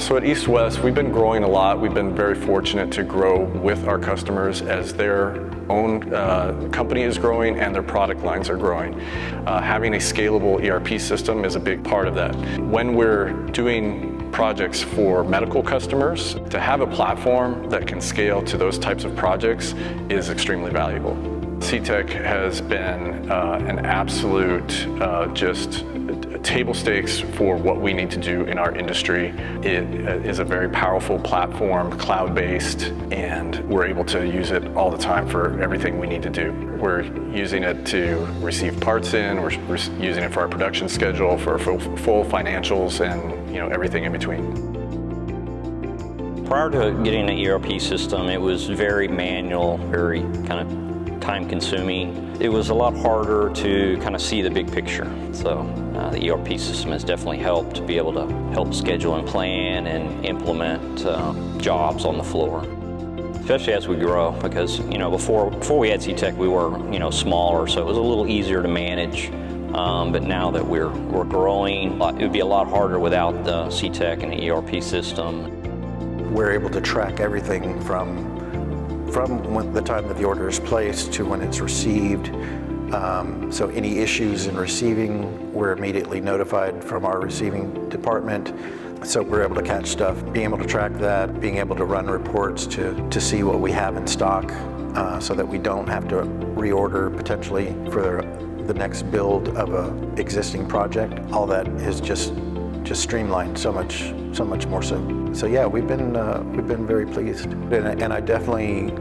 So at East West, we've been growing a lot. We've been very fortunate to grow with our customers as their own company is growing and their product lines are growing. Having a scalable ERP system is a big part of that. When we're doing projects for medical customers, to have a platform that can scale to those types of projects is extremely valuable. Cetec has been an absolute just table stakes for what we need to do in our industry. It is a very powerful platform, cloud-based, and we're able to use it all the time for everything we need to do. We're using it to receive parts in, we're using it for our production schedule, for full financials, and everything in between. Prior to getting an ERP system, it was very manual, very kind of time-consuming. It was a lot harder to kind of see the big picture. So the ERP system has definitely helped to be able to help schedule and plan and implement jobs on the floor. Especially as we grow, because before we had Cetec, we were smaller, so it was a little easier to manage. But now that we're growing, it would be a lot harder without the Cetec and the ERP system. We're able to track everything from the time that the order is placed to when it's received. So any issues in receiving, we're immediately notified from our receiving department. So we're able to catch stuff, being able to track that, being able to run reports to see what we have in stock so that we don't have to reorder potentially for the next build of an existing project. All that is just streamlined so much more so. So yeah, we've been very pleased, and I definitely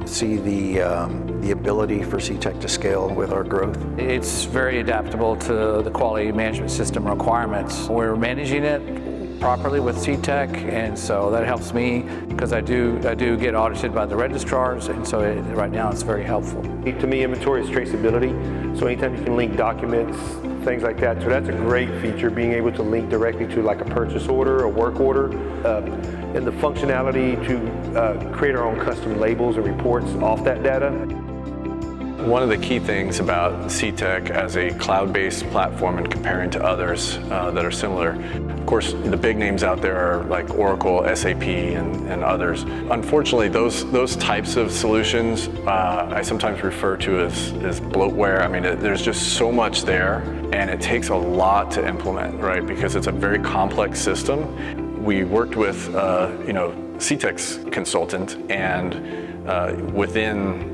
see the ability for Cetec to scale with our growth. It's very adaptable to the quality management system requirements. We're managing it properly with Cetec, and so that helps me because I do get audited by the registrars, and so right now it's very helpful. To me, inventory is traceability, so anytime you can link documents, things like that, so that's a great feature, being able to link directly to like a purchase order, a work order, and the functionality to create our own custom labels and reports off that data. One of the key things about Cetec as a cloud-based platform and comparing to others that are similar, of course, the big names out there are like Oracle, SAP, and others. Unfortunately, those types of solutions I sometimes refer to as bloatware. I mean, there's just so much there, and it takes a lot to implement, right? Because it's a very complex system. We worked with Cetec's consultant, and within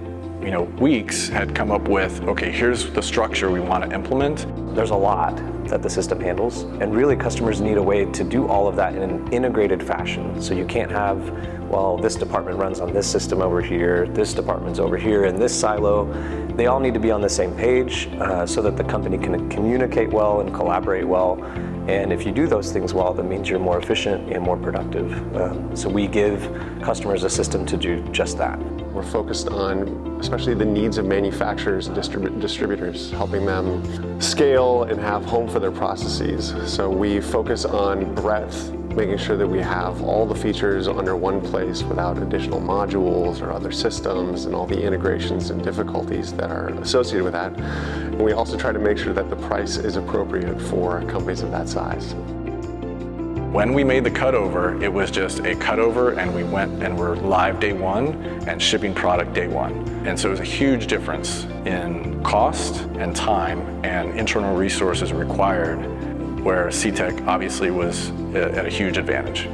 weeks had come up with, okay, here's the structure we want to implement. There's a lot that the system handles, and really customers need a way to do all of that in an integrated fashion. So you can't have, well, this department runs on this system over here, this department's over here, in this silo. They all need to be on the same page so that the company can communicate well and collaborate well. And if you do those things well, that means you're more efficient and more productive. So we give customers a system to do just that. We're focused on especially the needs of manufacturers and distributors, helping them scale and have home for their processes. So we focus on breadth, making sure that we have all the features under one place without additional modules or other systems and all the integrations and difficulties that are associated with that. And we also try to make sure that the price is appropriate for companies of that size. When we made the cutover, it was just a cutover, and we went and were live day one and shipping product day one. And so it was a huge difference in cost and time and internal resources required, where Cetec obviously was at a huge advantage.